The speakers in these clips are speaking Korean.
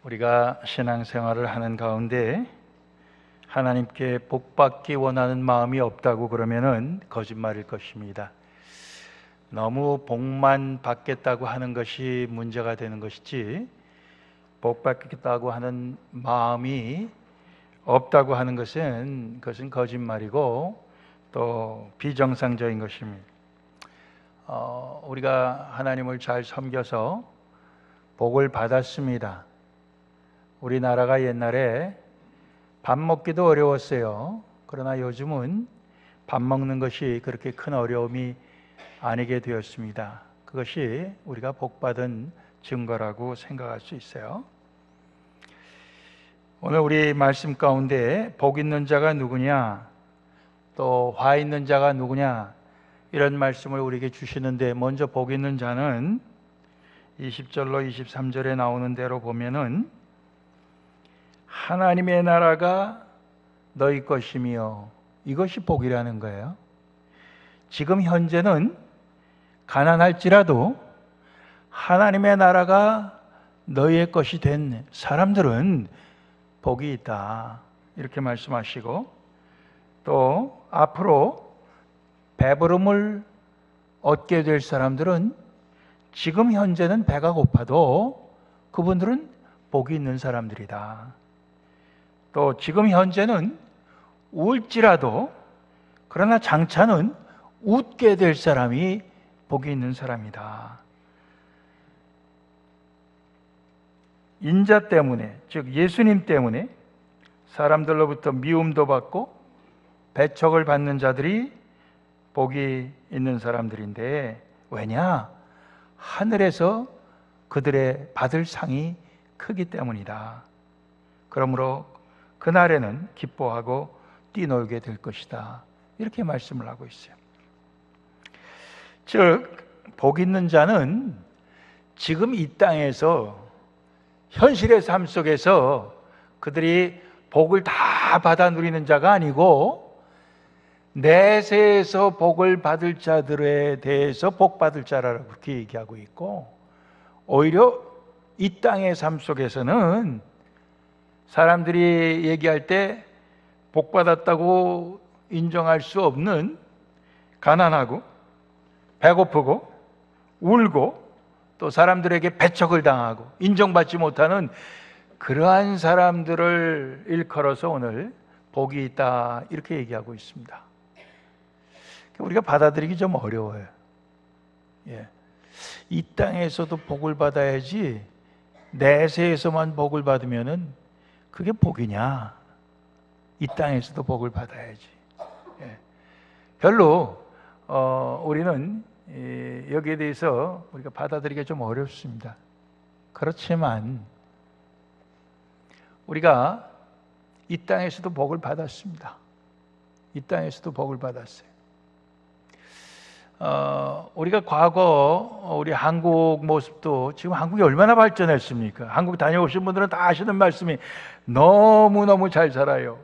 우리가 신앙생활을 하는 가운데 하나님께 복받기 원하는 마음이 없다고 그러면은 거짓말일 것입니다. 너무 복만 받겠다고 하는 것이 문제가 되는 것이지, 복받겠다고 하는 마음이 없다고 하는 것은 그것은 거짓말이고 또 비정상적인 것입니다. 우리가 하나님을 잘 섬겨서 복을 받았습니다. 우리나라가 옛날에 밥 먹기도 어려웠어요. 그러나 요즘은 밥 먹는 것이 그렇게 큰 어려움이 아니게 되었습니다. 그것이 우리가 복받은 증거라고 생각할 수 있어요. 오늘 우리 말씀 가운데 복 있는 자가 누구냐, 또 화 있는 자가 누구냐, 이런 말씀을 우리에게 주시는데, 먼저 복 있는 자는 20절로 23절에 나오는 대로 보면은 하나님의 나라가 너희 것이며, 이것이 복이라는 거예요. 지금 현재는 가난할지라도 하나님의 나라가 너희의 것이 된 사람들은 복이 있다, 이렇게 말씀하시고, 또 앞으로 배부름을 얻게 될 사람들은 지금 현재는 배가 고파도 그분들은 복이 있는 사람들이다. 또 지금 현재는 울지라도 그러나 장차는 웃게 될 사람이 복이 있는 사람이다. 인자 때문에, 즉 예수님 때문에 사람들로부터 미움도 받고 배척을 받는 자들이 복이 있는 사람들인데, 왜냐? 하늘에서 그들의 받을 상이 크기 때문이다. 그러므로 그날에는 기뻐하고 뛰놀게 될 것이다, 이렇게 말씀을 하고 있어요. 즉 복 있는 자는 지금 이 땅에서 현실의 삶 속에서 그들이 복을 다 받아 누리는 자가 아니고, 내세에서 복을 받을 자들에 대해서 복 받을 자라고 그렇게 얘기하고 있고, 오히려 이 땅의 삶 속에서는 사람들이 얘기할 때 복 받았다고 인정할 수 없는, 가난하고 배고프고 울고 또 사람들에게 배척을 당하고 인정받지 못하는 그러한 사람들을 일컬어서 오늘 복이 있다, 이렇게 얘기하고 있습니다. 우리가 받아들이기 좀 어려워요. 이 땅에서도 복을 받아야지 내세에서만 복을 받으면은 그게 복이냐? 이 땅에서도 복을 받아야지. 별로 우리는 여기에 대해서 우리가 받아들이기가 좀 어렵습니다. 그렇지만 우리가 이 땅에서도 복을 받았습니다. 이 땅에서도 복을 받았어요. 우리가 과거 우리 한국 모습도, 지금 한국이 얼마나 발전했습니까? 한국 다녀오신 분들은 다 아시는 말씀이 너무너무 잘 살아요.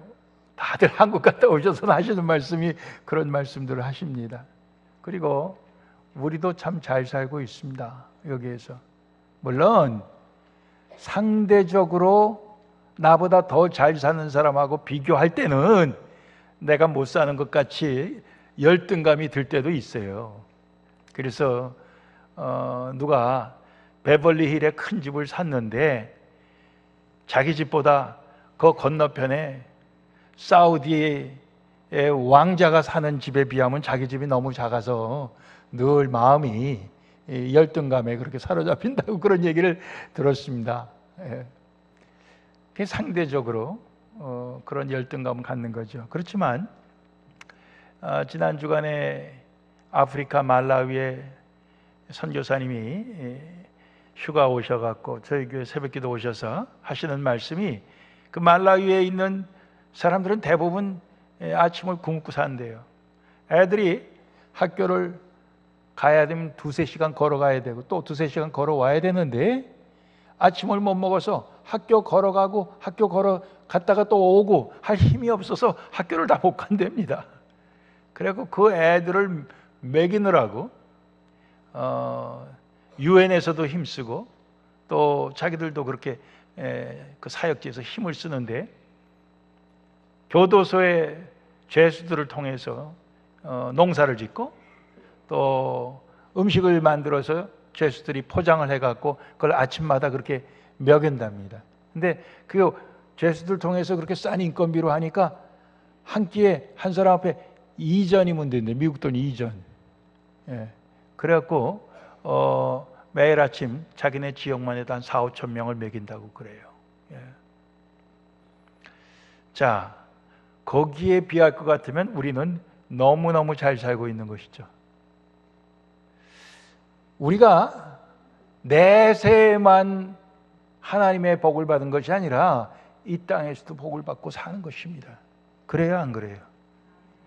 다들 한국 갔다 오셔서 하시는 말씀이 그런 말씀들을 하십니다. 그리고 우리도 참 잘 살고 있습니다. 여기에서 물론 상대적으로 나보다 더 잘 사는 사람하고 비교할 때는 내가 못 사는 것 같이 열등감이 들 때도 있어요. 그래서 누가 베벌리힐에 큰 집을 샀는데 자기 집보다 그 건너편에 사우디의 왕자가 사는 집에 비하면 자기 집이 너무 작아서 늘 마음이 열등감에 그렇게 사로잡힌다고 그런 얘기를 들었습니다. 그게 상대적으로 그런 열등감을 갖는 거죠. 그렇지만 지난 주간에 아프리카 말라위에 선교사님이 휴가 오셔갖고 저희 교회 새벽기도 오셔서 하시는 말씀이, 그 말라위에 있는 사람들은 대부분 아침을 굶고 산대요. 애들이 학교를 가야 되면 2-3시간 걸어가야 되고 또 2-3시간 걸어와야 되는데 아침을 못 먹어서 학교 걸어가고 학교 걸어갔다가 또 오고 할 힘이 없어서 학교를 다 못 간답니다. 그리고 그 애들을 먹이느라고 유엔에서도 힘쓰고 또 자기들도 그렇게 그 사역지에서 힘을 쓰는데, 교도소의 죄수들을 통해서 농사를 짓고 또 음식을 만들어서 죄수들이 포장을 해갖고 그걸 아침마다 그렇게 먹인답니다. 근데 그 죄수들 통해서 그렇게 싼 인건비로 하니까 한 끼에 한 사람 앞에 2전이면 된대. 미국 돈 2전. 예. 그래갖고 매일 아침 자기네 지역만 해도 한 4, 5천 명을 먹인다고 그래요. 예. 자, 거기에 비할 것 같으면 우리는 너무너무 잘 살고 있는 것이죠. 우리가 내세만 하나님의 복을 받은 것이 아니라 이 땅에서도 복을 받고 사는 것입니다. 그래요, 안 그래요?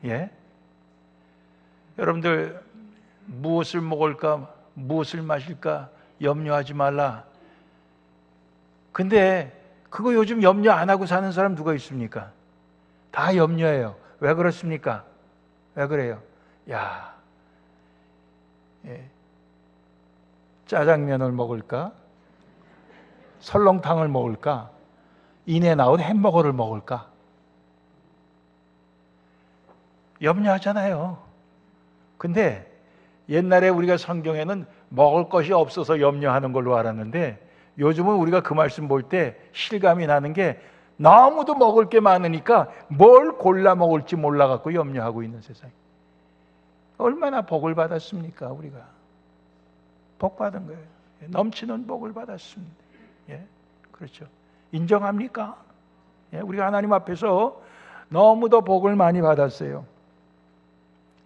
예? 여러분들 무엇을 먹을까, 무엇을 마실까 염려하지 말라. 근데 그거 요즘 염려 안 하고 사는 사람 누가 있습니까? 다 염려해요. 왜 그렇습니까? 왜 그래요? 야, 예. 짜장면을 먹을까? 설렁탕을 먹을까? 인앤아웃 햄버거를 먹을까? 염려하잖아요. 근데 옛날에 우리가 성경에는 먹을 것이 없어서 염려하는 걸로 알았는데, 요즘은 우리가 그 말씀 볼 때 실감이 나는 게 너무도 먹을 게 많으니까 뭘 골라 먹을지 몰라갖고 염려하고 있는 세상. 얼마나 복을 받았습니까? 우리가 복 받은 거예요. 넘치는 복을 받았습니다. 예, 그렇죠. 인정합니까? 예, 우리가 하나님 앞에서 너무도 복을 많이 받았어요.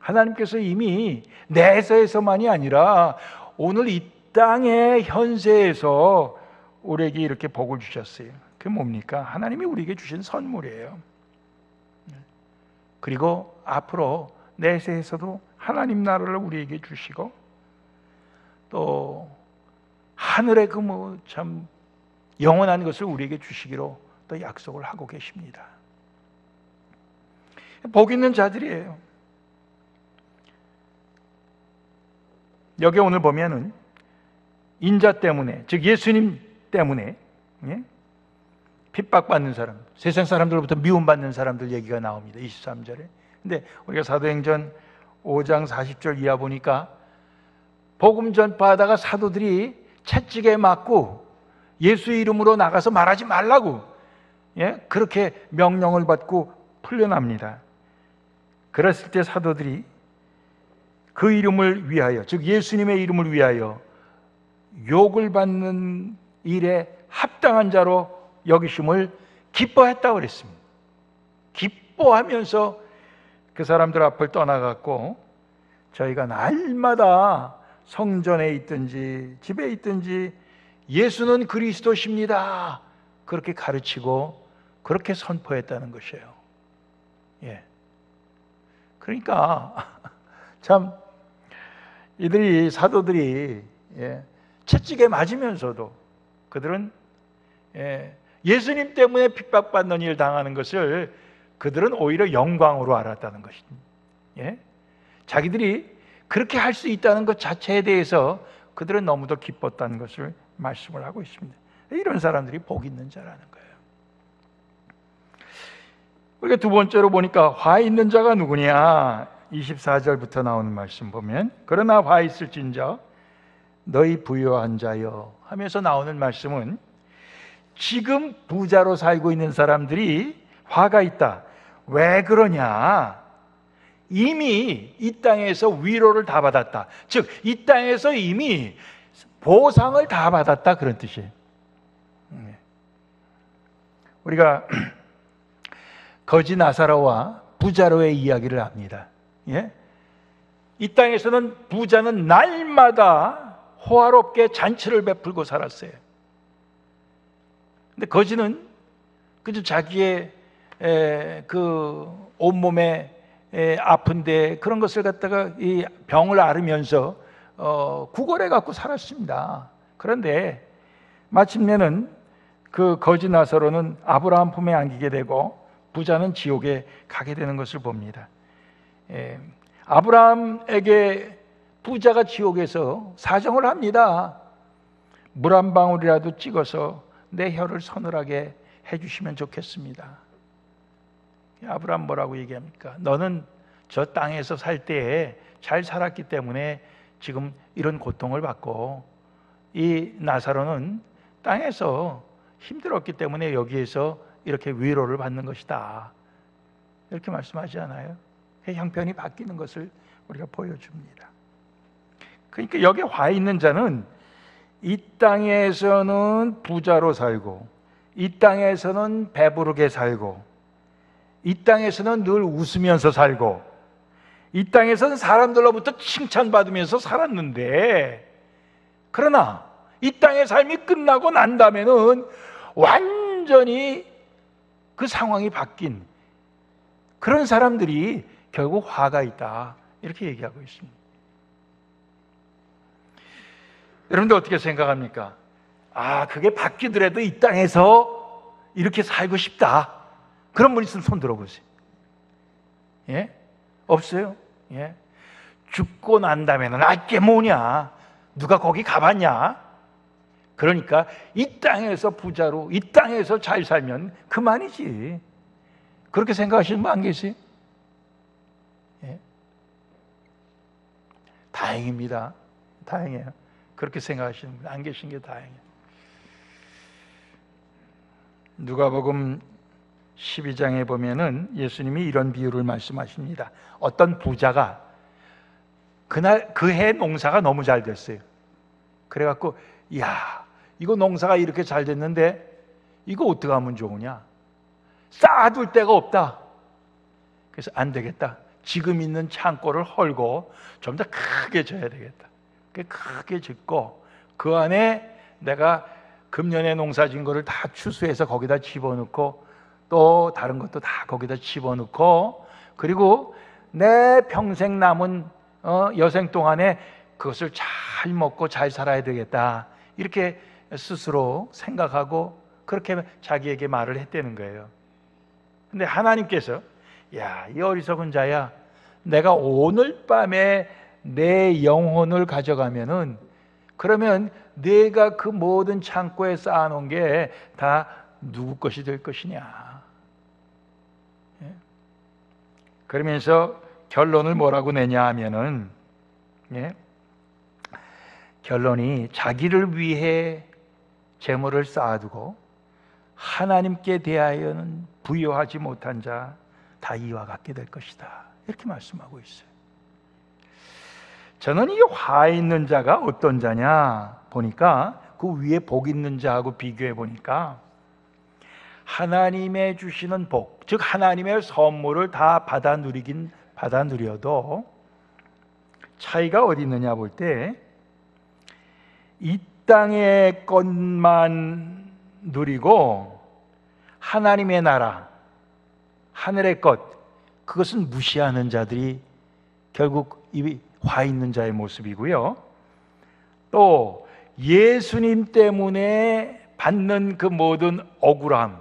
하나님께서 이미 내세에서만이 아니라 오늘 이 땅의 현세에서 우리에게 이렇게 복을 주셨어요. 그게 뭡니까? 하나님이 우리에게 주신 선물이에요. 그리고 앞으로 내세에서도 하나님 나라를 우리에게 주시고, 또 하늘의 그 뭐 참 영원한 것을 우리에게 주시기로 또 약속을 하고 계십니다. 복 있는 자들이에요. 여기 오늘 보면은 인자 때문에, 즉 예수님 때문에, 예? 핍박받는 사람, 세상 사람들로부터 미움받는 사람들 얘기가 나옵니다. 23절에. 근데 우리가 사도행전 5장 40절 이하 보니까 복음 전파하다가 사도들이 채찍에 맞고 예수 이름으로 나가서 말하지 말라고, 예? 그렇게 명령을 받고 풀려납니다. 그랬을 때 사도들이 그 이름을 위하여, 즉 예수님의 이름을 위하여 욕을 받는 일에 합당한 자로 여기심을 기뻐했다고 그랬습니다. 기뻐하면서 그 사람들 앞을 떠나갔고, 저희가 날마다 성전에 있든지 집에 있든지 예수는 그리스도십니다, 그렇게 가르치고 그렇게 선포했다는 것이에요. 예. 그러니까 참 이들이, 사도들이, 예, 채찍에 맞으면서도 그들은, 예, 예수님 때문에 핍박받는 일 당하는 것을 그들은 오히려 영광으로 알았다는 것입니다. 예? 자기들이 그렇게 할 수 있다는 것 자체에 대해서 그들은 너무도 기뻤다는 것을 말씀을 하고 있습니다. 이런 사람들이 복 있는 자라는 거예요. 우리가 두 번째로 보니까 화 있는 자가 누구냐? 24절부터 나오는 말씀 보면, 그러나 화 있을진저 너희 부유한 자여 하면서 나오는 말씀은 지금 부자로 살고 있는 사람들이 화가 있다. 왜 그러냐? 이미 이 땅에서 위로를 다 받았다. 즉 이 땅에서 이미 보상을 다 받았다, 그런 뜻이에요. 우리가 거지 나사로와 부자로의 이야기를 합니다. 예? 이 땅에서는 부자는 날마다 호화롭게 잔치를 베풀고 살았어요. 근데 거지는 그저 자기의 그 온몸에 아픈데 그런 것을 갖다가 이 병을 앓으면서 구걸해 갖고 살았습니다. 그런데 마침내는 그 거지 나사로는 아브라함 품에 안기게 되고 부자는 지옥에 가게 되는 것을 봅니다. 아브라함에게 부자가 지옥에서 사정을 합니다. 물 한 방울이라도 찍어서 내 혀를 서늘하게 해주시면 좋겠습니다. 아브라함 뭐라고 얘기합니까? 너는 저 땅에서 살 때에 잘 살았기 때문에 지금 이런 고통을 받고, 이 나사로는 땅에서 힘들었기 때문에 여기에서 이렇게 위로를 받는 것이다, 이렇게 말씀하지 않아요? 형편이 바뀌는 것을 우리가 보여줍니다. 그러니까 여기 화 있는 자는 이 땅에서는 부자로 살고, 이 땅에서는 배부르게 살고, 이 땅에서는 늘 웃으면서 살고, 이 땅에서는 사람들로부터 칭찬받으면서 살았는데, 그러나 이 땅의 삶이 끝나고 난 다음에는 완전히 그 상황이 바뀐 그런 사람들이 결국 화가 있다, 이렇게 얘기하고 있습니다. 여러분들 어떻게 생각합니까? 그게 바뀌더라도 이 땅에서 이렇게 살고 싶다, 그런 분 있으면 손 들어보세요. 예? 없어요? 예? 죽고 난 다음에는 이게 뭐냐, 누가 거기 가봤냐? 그러니까 이 땅에서 부자로, 이 땅에서 잘 살면 그만이지, 그렇게 생각하시는 분 안 계세요? 예? 다행입니다. 다행이에요. 그렇게 생각하시는 분 안 계신 게 다행이에요. 누가복음 12장에 보면은 예수님이 이런 비유를 말씀하십니다. 어떤 부자가 그날 그 해 농사가 너무 잘 됐어요. 그래갖고 이거 농사가 이렇게 잘 됐는데 이거 어떻게 하면 좋으냐? 쌓아둘 데가 없다. 그래서 안 되겠다, 지금 있는 창고를 헐고 좀 더 크게 져야 되겠다. 크게 짓고 그 안에 내가 금년에 농사진 거를 다 추수해서 거기다 집어넣고, 또 다른 것도 다 거기다 집어넣고, 그리고 내 평생 남은 여생 동안에 그것을 잘 먹고 잘 살아야 되겠다, 이렇게 스스로 생각하고 그렇게 자기에게 말을 했다는 거예요. 근데 하나님께서 이 어리석은 자야, 내가 오늘 밤에 내 영혼을 가져가면은, 그러면 내가 그 모든 창고에 쌓아놓은 게 다 누구 것이 될 것이냐. 예? 그러면서 결론을 뭐라고 내냐 하면은, 결론이 자기를 위해 재물을 쌓아두고 하나님께 대하여는 부여하지 못한 자 다 이와 같게 될 것이다, 이렇게 말씀하고 있어요. 저는 이 화 있는 자가 어떤 자냐 보니까, 그 위에 복 있는 자하고 비교해 보니까 하나님의 주시는 복, 즉 하나님의 선물을 다 받아 누리긴 받아 누려도 차이가 어디 있느냐 볼 때, 이 땅의 것만 누리고 하나님의 나라, 하늘의 것, 그것은 무시하는 자들이 결국 이 화 있는 자의 모습이고요. 또 예수님 때문에 받는 그 모든 억울함,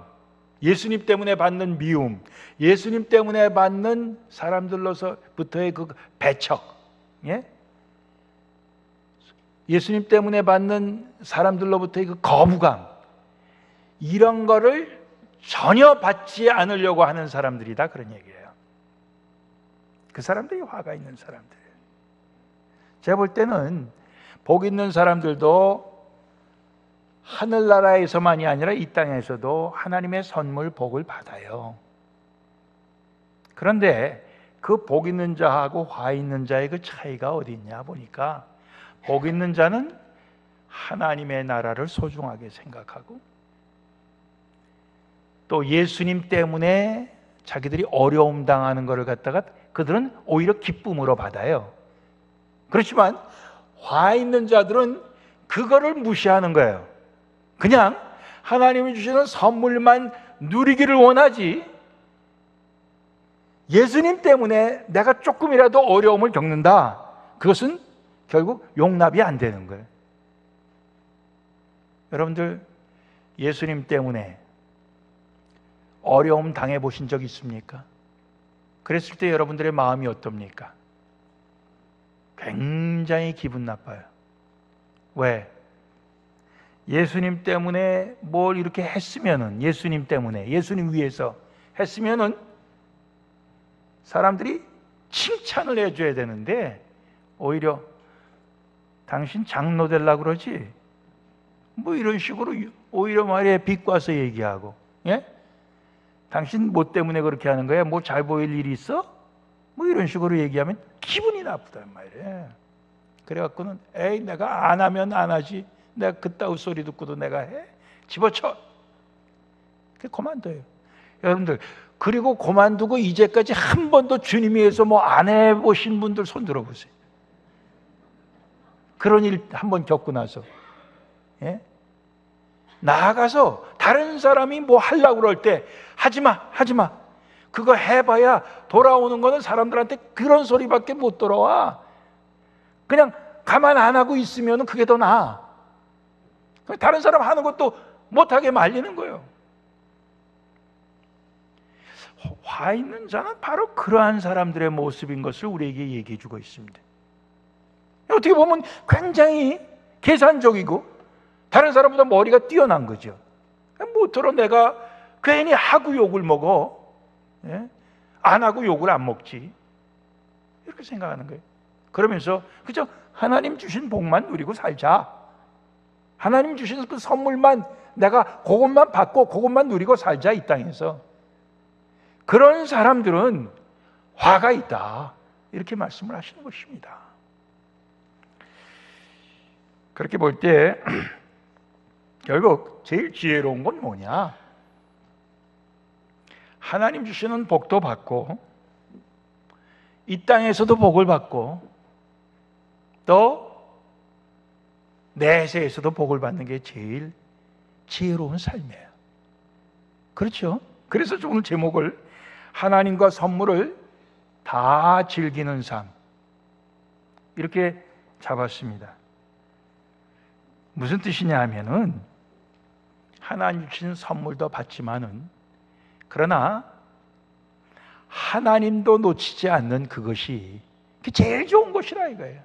예수님 때문에 받는 미움, 예수님 때문에 받는 사람들로서부터의 그 배척, 예수님 때문에 받는 사람들로부터의 그 거부감, 이런 거를 전혀 받지 않으려고 하는 사람들이다, 그런 얘기예요. 그 사람들이 화가 있는 사람들. 제가 볼 때는 복 있는 사람들도 하늘나라에서만이 아니라 이 땅에서도 하나님의 선물, 복을 받아요. 그런데 그 복 있는 자하고 화 있는 자의 그 차이가 어디 있냐 보니까, 복 있는 자는 하나님의 나라를 소중하게 생각하고, 또 예수님 때문에 자기들이 어려움 당하는 것을 갖다가 그들은 오히려 기쁨으로 받아요. 그렇지만 화 있는 자들은 그거를 무시하는 거예요. 그냥 하나님이 주시는 선물만 누리기를 원하지, 예수님 때문에 내가 조금이라도 어려움을 겪는다, 그것은 결국 용납이 안 되는 거예요. 여러분들 예수님 때문에 어려움 당해보신 적 있습니까? 그랬을 때 여러분들의 마음이 어떻습니까? 굉장히 기분 나빠요. 왜? 예수님 때문에 뭘 이렇게 했으면은, 예수님 때문에, 예수님 위해서 했으면은 사람들이 칭찬을 해줘야 되는데 오히려 당신 장로 되려고 그러지? 뭐 이런 식으로 오히려 말이야 비꼬아서 얘기하고, 예? 당신 뭐 때문에 그렇게 하는 거야? 뭐 잘 보일 일이 있어? 뭐 이런 식으로 얘기하면 기분이 나쁘단 말이에요. 그래갖고는 에이 내가 안 하면 안 하지, 내가 그따위 소리 듣고도 내가 해? 집어쳐. 그게 그만둬요. 여러분들, 그리고 그만두고 이제까지 한 번도 주님 위해서 뭐 안 해보신 분들 손 들어보세요. 그런 일 한 번 겪고 나서, 예? 나아가서 다른 사람이 뭐 하려고 그럴 때 하지마, 하지마. 그거 해봐야 돌아오는 거는 사람들한테 그런 소리밖에 못 돌아와. 그냥 가만 안 하고 있으면 그게 더 나아. 다른 사람 하는 것도 못하게 말리는 거예요. 화 있는 자는 바로 그러한 사람들의 모습인 것을 우리에게 얘기해 주고 있습니다. 어떻게 보면 굉장히 계산적이고 다른 사람보다 머리가 뛰어난 거죠. 뭐더러 내가 괜히 하고 욕을 먹어, 예? 안 하고 욕을 안 먹지, 이렇게 생각하는 거예요. 그러면서 그저 하나님 주신 복만 누리고 살자, 하나님 주신 그 선물만 내가 그것만 받고 그것만 누리고 살자, 이 땅에서. 그런 사람들은 화가 있다, 이렇게 말씀을 하시는 것입니다. 그렇게 볼 때 결국 제일 지혜로운 건 뭐냐? 하나님 주시는 복도 받고 이 땅에서도 복을 받고 또 내세에서도 복을 받는 게 제일 지혜로운 삶이에요. 그렇죠? 그래서 오늘 제목을 하나님과 선물을 다 즐기는 삶, 이렇게 잡았습니다. 무슨 뜻이냐 하면은 하나님 주신 선물도 받지만은 그러나 하나님도 놓치지 않는 그것이 제일 좋은 것이라 이거예요.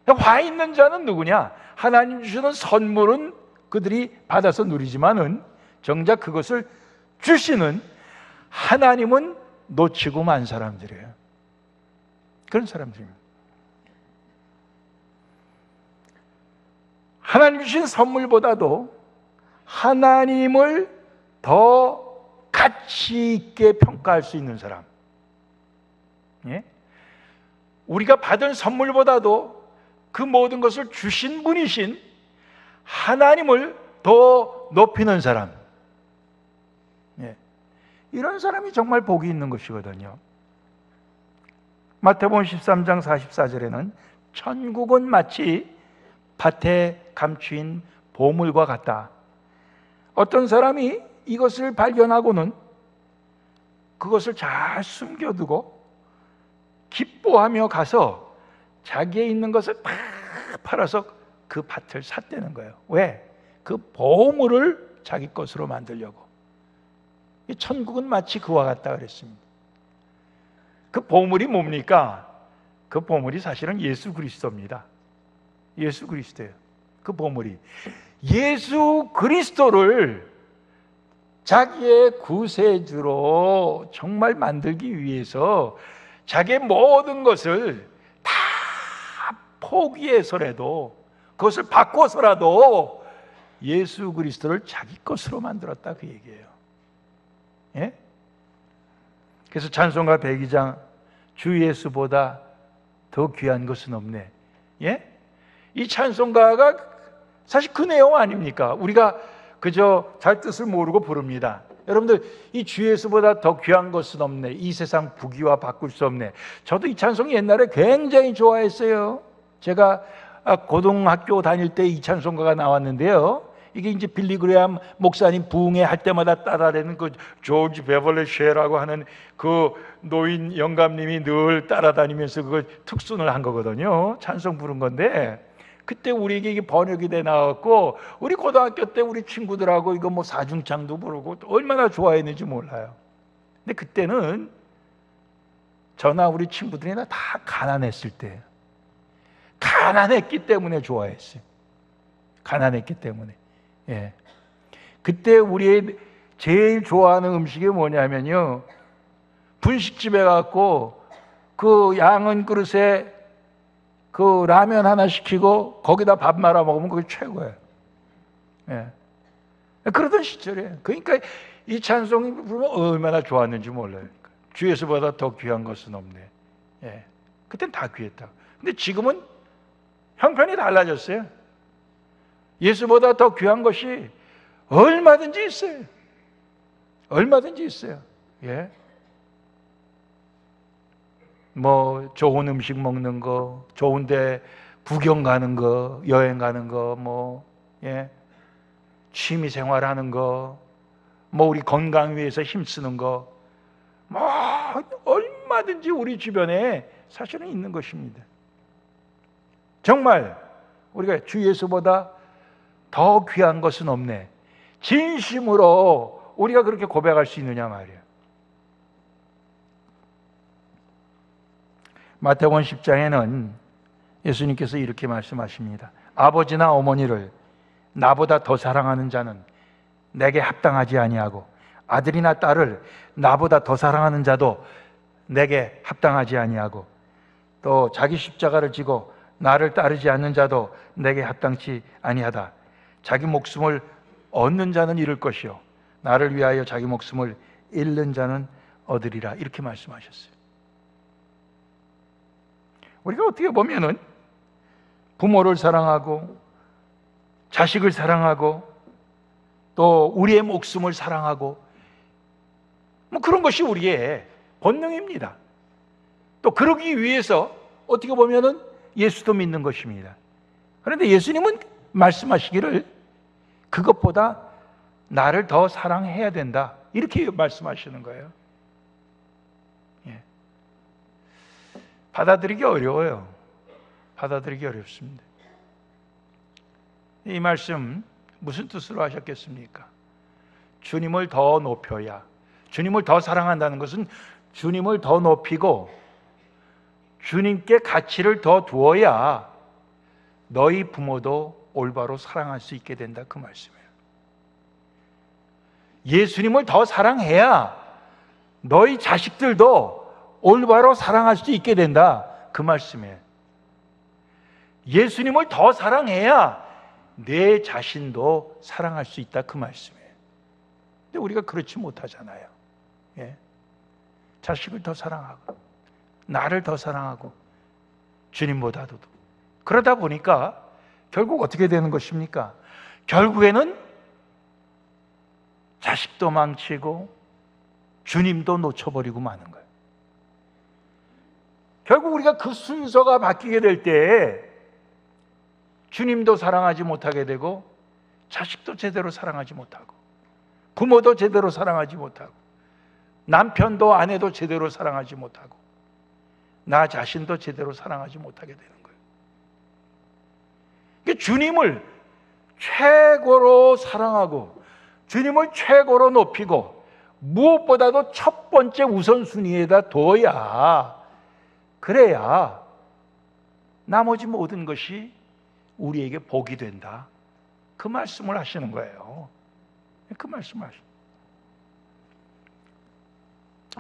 화 있는 자는 누구냐? 하나님 주시는 선물은 그들이 받아서 누리지만은 정작 그것을 주시는 하나님은 놓치고 만 사람들이에요. 그런 사람들입니다. 하나님 주신 선물보다도 하나님을 더 가치 있게 평가할 수 있는 사람, 예? 우리가 받은 선물보다도 그 모든 것을 주신 분이신 하나님을 더 높이는 사람, 예. 이런 사람이 정말 복이 있는 것이거든요. 마태복음 13장 44절에는 천국은 마치 밭에 감추인 보물과 같다. 어떤 사람이 이것을 발견하고는 그것을 잘 숨겨두고 기뻐하며 가서 자기의 있는 것을 다 팔아서 그 밭을 샀다는 거예요. 왜? 그 보물을 자기 것으로 만들려고. 이 천국은 마치 그와 같다 그랬습니다. 그 보물이 뭡니까? 그 보물이 사실은 예수 그리스도입니다. 예수 그리스도예요. 그 보물이 예수 그리스도를 자기의 구세주로 정말 만들기 위해서 자기의 모든 것을 다 포기해서라도, 그것을 바꿔서라도 예수 그리스도를 자기 것으로 만들었다, 그 얘기예요. 예? 그래서 찬송가 102장 주 예수보다 더 귀한 것은 없네. 예? 이 찬송가가 사실 그 내용 아닙니까? 우리가 그저 잘 뜻을 모르고 부릅니다. 여러분들, 이 주 예수보다 더 귀한 것은 없네, 이 세상 부귀와 바꿀 수 없네. 저도 이 찬송 옛날에 굉장히 좋아했어요. 제가 고등학교 다닐 때 이 찬송가가 나왔는데요, 이게 이제 빌리 그레함 목사님 부흥회 할 때마다 따라다니는 그 조지 베벌리 쉐라고 하는 그 노인 영감님이 늘 따라다니면서 그걸 특순을 한 거거든요. 찬송 부른 건데, 그때 우리에게 이게 번역이 돼 나왔고, 우리 고등학교 때 우리 친구들하고 이거 뭐 사중창도 부르고 얼마나 좋아했는지 몰라요. 근데 그때는 저나 우리 친구들이나 다 가난했을 때, 가난했기 때문에 좋아했어요. 가난했기 때문에. 예. 그때 우리의 제일 좋아하는 음식이 뭐냐면요, 분식집에 갖고 그 양은 그릇에 그 라면 하나 시키고 거기다 밥 말아 먹으면 그게 최고예요. 예. 그러던 시절이에요. 그러니까 이 찬송이 부르면 얼마나 좋았는지 몰라요. 주 예수보다 더 귀한 것은 없네. 예. 그땐 다 귀했다. 근데 지금은 형편이 달라졌어요. 예수보다 더 귀한 것이 얼마든지 있어요. 얼마든지 있어요. 예. 뭐 좋은 음식 먹는 거, 좋은데 구경 가는 거, 여행 가는 거, 뭐 예. 취미 생활하는 거, 뭐 우리 건강 위해서 힘쓰는 거, 뭐 얼마든지 우리 주변에 사실은 있는 것입니다. 정말 우리가 주 예수보다 더 귀한 것은 없네. 진심으로 우리가 그렇게 고백할 수 있느냐 말이에요. 마태복음 10장에는 예수님께서 이렇게 말씀하십니다. 아버지나 어머니를 나보다 더 사랑하는 자는 내게 합당하지 아니하고 아들이나 딸을 나보다 더 사랑하는 자도 내게 합당하지 아니하고 또 자기 십자가를 지고 나를 따르지 않는 자도 내게 합당치 아니하다. 자기 목숨을 얻는 자는 잃을 것이요 나를 위하여 자기 목숨을 잃는 자는 얻으리라. 이렇게 말씀하셨어요. 우리가 어떻게 보면은 부모를 사랑하고 자식을 사랑하고 또 우리의 목숨을 사랑하고 뭐 그런 것이 우리의 본능입니다. 또 그러기 위해서 어떻게 보면은 예수도 믿는 것입니다. 그런데 예수님은 말씀하시기를 그것보다 나를 더 사랑해야 된다. 이렇게 말씀하시는 거예요. 예. 받아들이기 어려워요. 받아들이기 어렵습니다. 이 말씀 무슨 뜻으로 하셨겠습니까? 주님을 더 높여야, 주님을 더 사랑한다는 것은 주님을 더 높이고 주님께 가치를 더 두어야 너희 부모도 올바로 사랑할 수 있게 된다, 그 말씀이에요. 예수님을 더 사랑해야 너희 자식들도 올바로 사랑할 수 있게 된다, 그 말씀이에요. 예수님을 더 사랑해야 내 자신도 사랑할 수 있다, 그 말씀이에요. 근데 우리가 그렇지 못하잖아요. 예. 자식을 더 사랑하고 나를 더 사랑하고 주님보다도. 그러다 보니까 결국 어떻게 되는 것입니까? 결국에는 자식도 망치고 주님도 놓쳐버리고 마는 거예요. 결국 우리가 그 순서가 바뀌게 될 때 주님도 사랑하지 못하게 되고 자식도 제대로 사랑하지 못하고 부모도 제대로 사랑하지 못하고 남편도 아내도 제대로 사랑하지 못하고 나 자신도 제대로 사랑하지 못하게 되는 거예요. 그러니까 주님을 최고로 사랑하고 주님을 최고로 높이고 무엇보다도 첫 번째 우선순위에다 둬야, 그래야 나머지 모든 것이 우리에게 복이 된다, 그 말씀을 하시는 거예요. 그 말씀을 하시는 거예요.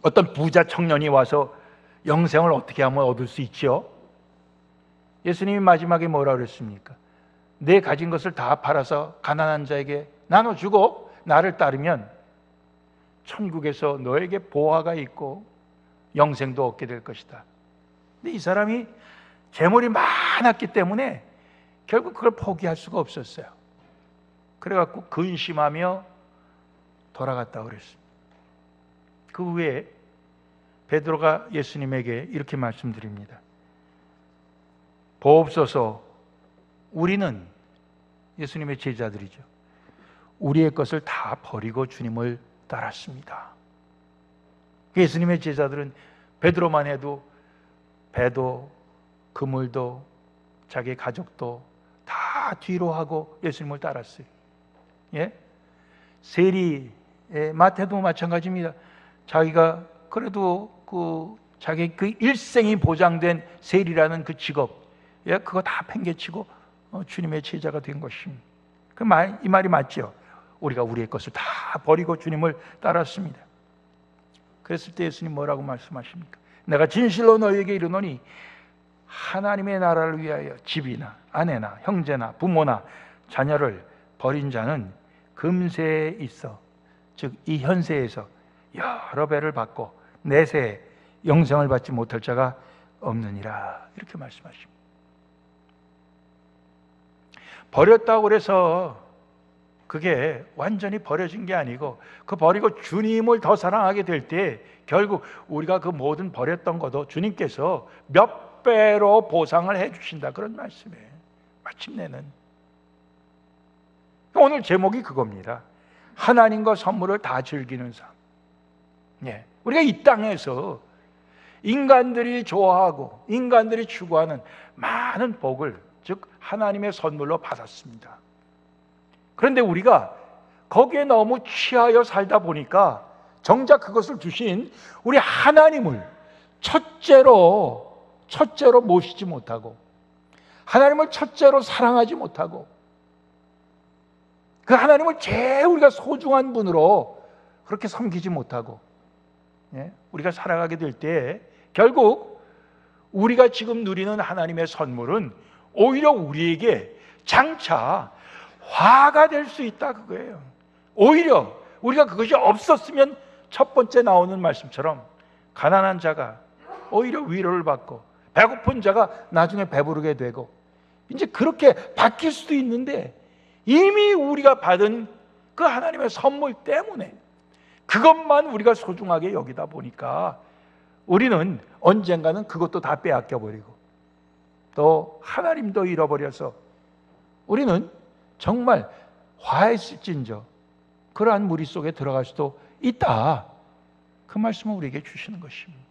어떤 부자 청년이 와서 영생을 어떻게 하면 얻을 수 있죠? 예수님이 마지막에 뭐라 그랬습니까? 내 가진 것을 다 팔아서 가난한 자에게 나눠주고 나를 따르면 천국에서 너에게 보화가 있고 영생도 얻게 될 것이다. 근데 이 사람이 재물이 많았기 때문에 결국 그걸 포기할 수가 없었어요. 그래갖고 근심하며 돌아갔다고 그랬습니다. 그 후에 베드로가 예수님에게 이렇게 말씀드립니다. 보옵소서, 우리는, 예수님의 제자들이죠, 우리의 것을 다 버리고 주님을 따랐습니다. 예수님의 제자들은 베드로만 해도 배도 그물도 자기 가족도 다 뒤로 하고 예수님을 따랐어요. 예? 세리 마태도 마찬가지입니다. 자기가 그래도 자기 그 일생이 보장된 세리라는 그 직업, 예, 그거 다 팽개치고 주님의 제자가 된 것입니다. 이 말이 맞죠? 우리가 우리의 것을 다 버리고 주님을 따랐습니다. 그랬을 때 예수님 뭐라고 말씀하십니까? 내가 진실로 너희에게 이르노니 하나님의 나라를 위하여 집이나 아내나 형제나 부모나 자녀를 버린 자는 금세에 있어, 즉 이 현세에서 여러 배를 받고 내세에 영생을 받지 못할 자가 없느니라, 이렇게 말씀하십니다. 버렸다고 그래서 그게 완전히 버려진 게 아니고, 그 버리고 주님을 더 사랑하게 될 때 결국 우리가 그 모든 버렸던 것도 주님께서 몇 배로 보상을 해주신다, 그런 말씀이에요. 마침내는 오늘 제목이 그겁니다. 하나님과 선물을 다 즐기는 삶. 예, 우리가 이 땅에서 인간들이 좋아하고 인간들이 추구하는 많은 복을, 즉 하나님의 선물로 받았습니다. 그런데 우리가 거기에 너무 취하여 살다 보니까 정작 그것을 주신 우리 하나님을 첫째로 모시지 못하고, 하나님을 첫째로 사랑하지 못하고, 그 하나님을 제일 우리가 소중한 분으로 그렇게 섬기지 못하고, 우리가 살아가게 될 때 결국 우리가 지금 누리는 하나님의 선물은 오히려 우리에게 장차 화가 될 수 있다, 그거예요. 오히려 우리가 그것이 없었으면 첫 번째 나오는 말씀처럼 가난한 자가 오히려 위로를 받고 배고픈 자가 나중에 배부르게 되고, 이제 그렇게 바뀔 수도 있는데, 이미 우리가 받은 그 하나님의 선물 때문에 그것만 우리가 소중하게 여기다 보니까 우리는 언젠가는 그것도 다 빼앗겨 버리고 또 하나님도 잃어버려서 우리는 정말 화했을진저 그러한 무리 속에 들어갈 수도 있다, 그 말씀을 우리에게 주시는 것입니다.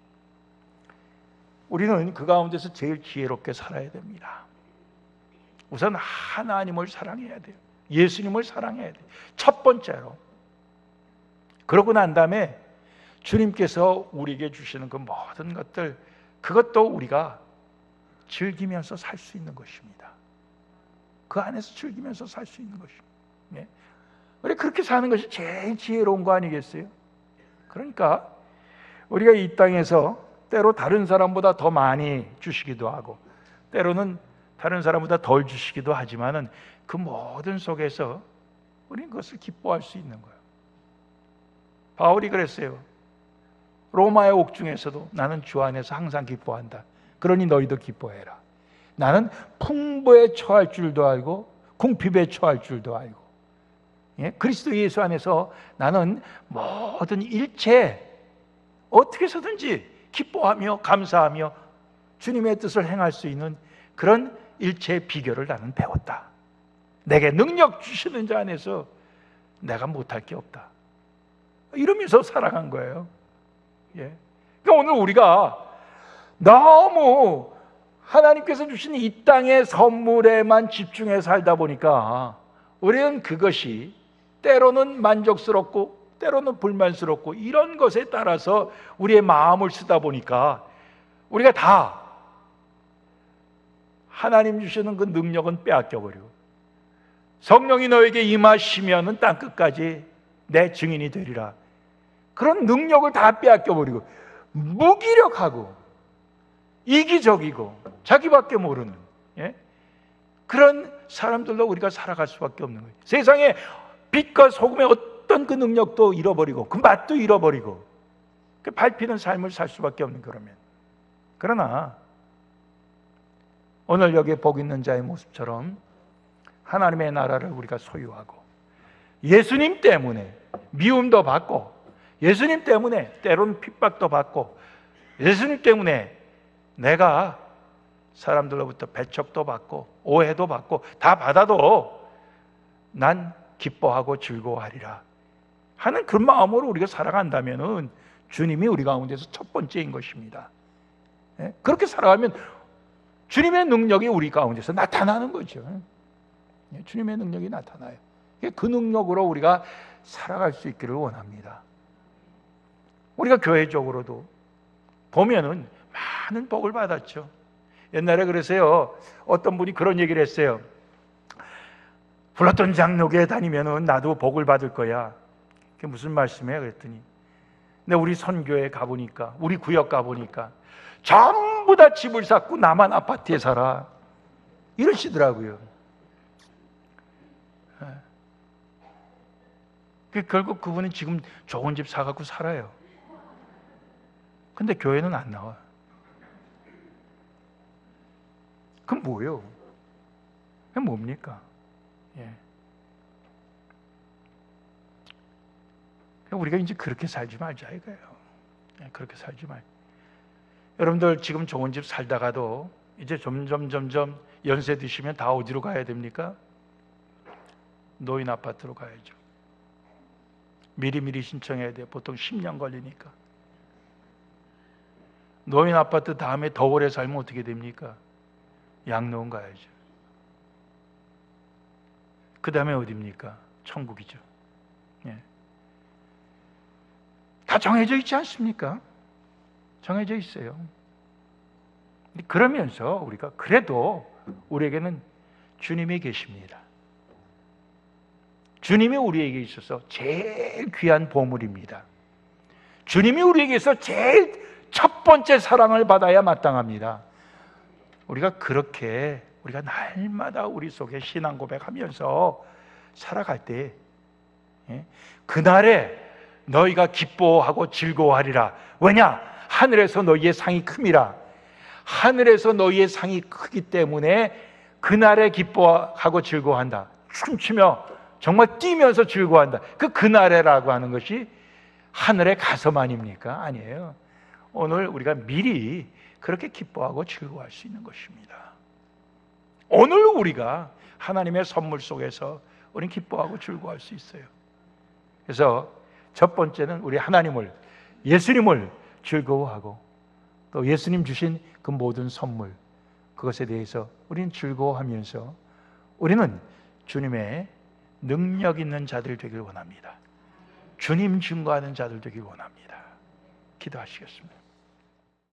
우리는 그 가운데서 제일 지혜롭게 살아야 됩니다. 우선 하나님을 사랑해야 돼요. 예수님을 사랑해야 돼요. 첫 번째로. 그러고 난 다음에 주님께서 우리에게 주시는 그 모든 것들, 그것도 우리가 즐기면서 살 수 있는 것입니다. 그 안에서 즐기면서 살 수 있는 것입니다. 네. 우리 그렇게 사는 것이 제일 지혜로운 거 아니겠어요? 그러니까 우리가 이 땅에서 때로 다른 사람보다 더 많이 주시기도 하고 때로는 다른 사람보다 덜 주시기도 하지만은 그 모든 속에서 우리는 그것을 기뻐할 수 있는 거예요. 바울이 그랬어요. 로마의 옥중에서도 나는 주 안에서 항상 기뻐한다. 그러니 너희도 기뻐해라. 나는 풍부에 처할 줄도 알고 궁핍에 처할 줄도 알고, 그리스도 예수 안에서 나는 모든 일체 어떻게 해서든지 기뻐하며 감사하며 주님의 뜻을 행할 수 있는 그런 일체의 비결을 나는 배웠다. 내게 능력 주시는 자 안에서 내가 못할 게 없다, 이러면서 살아간 거예요. 그러니까 오늘 우리가 너무 하나님께서 주신 이 땅의 선물에만 집중해 살다 보니까 우리는 그것이 때로는 만족스럽고 때로는 불만스럽고 이런 것에 따라서 우리의 마음을 쓰다 보니까 우리가 다 하나님 주시는 그 능력은 빼앗겨버리고, 성령이 너에게 임하시면은 땅끝까지 내 증인이 되리라, 그런 능력을 다 빼앗겨버리고 무기력하고 이기적이고 자기밖에 모르는 그런 사람들로 우리가 살아갈 수밖에 없는 거예요. 세상에 빛과 소금의 어떤 그 능력도 잃어버리고 그 맛도 잃어버리고 그 밟히는 삶을 살 수밖에 없는 거라면, 그러나 오늘 여기에 복 있는 자의 모습처럼 하나님의 나라를 우리가 소유하고 예수님 때문에 미움도 받고 예수님 때문에 때로는 핍박도 받고 예수님 때문에 내가 사람들로부터 배척도 받고 오해도 받고 다 받아도 난 기뻐하고 즐거워하리라 하는 그런 마음으로 우리가 살아간다면 주님이 우리 가운데서 첫 번째인 것입니다. 그렇게 살아가면 주님의 능력이 우리 가운데서 나타나는 거죠. 주님의 능력이 나타나요. 그 능력으로 우리가 살아갈 수 있기를 원합니다. 우리가 교회적으로도 보면은 많은 복을 받았죠. 옛날에 그래서요, 어떤 분이 그런 얘기를 했어요. 불렀던 장로교에 다니면은 나도 복을 받을 거야. 그게 무슨 말씀이에요? 그랬더니 근데 우리 선교에 가보니까, 우리 구역 가보니까 전부 다 집을 샀고 나만 아파트에 살아, 이러시더라고요. 결국 그분은 지금 좋은 집 사갖고 살아요. 근데 교회는 안 나와. 그럼 뭐예요? 그게 뭡니까? 예. 우리가 이제 그렇게 살지 말자 이거예요. 예, 그렇게 살지 말. 여러분들 지금 좋은 집 살다가도 이제 점점 연세 드시면 다 어디로 가야 됩니까? 노인 아파트로 가야죠. 미리미리 신청해야 돼요. 보통 10년 걸리니까. 노인 아파트 다음에 더 오래 살면 어떻게 됩니까? 양로원 가야죠. 그 다음에 어디입니까? 천국이죠. 예. 다 정해져 있지 않습니까? 정해져 있어요. 그러면서 우리가 그래도 우리에게는 주님이 계십니다. 주님이 우리에게 있어서 제일 귀한 보물입니다. 주님이 우리에게서 제일 첫 번째 사랑을 받아야 마땅합니다. 우리가 그렇게 우리가 날마다 우리 속에 신앙 고백하면서 살아갈 때, 그날에 너희가 기뻐하고 즐거워하리라. 왜냐? 하늘에서 너희의 상이 큼이라. 하늘에서 너희의 상이 크기 때문에 그날에 기뻐하고 즐거워한다. 춤추며 정말 뛰면서 즐거워한다. 그날에라고 하는 것이 하늘에 가서만입니까? 아니에요. 오늘 우리가 미리 그렇게 기뻐하고 즐거워할 수 있는 것입니다. 오늘 우리가 하나님의 선물 속에서 우리는 기뻐하고 즐거워할 수 있어요. 그래서 첫 번째는 우리 하나님을, 예수님을 즐거워하고 또 예수님 주신 그 모든 선물, 그것에 대해서 우리는 즐거워하면서 우리는 주님의 능력 있는 자들 되길 원합니다. 주님 증거하는 자들 되길 원합니다. 기도하시겠습니다.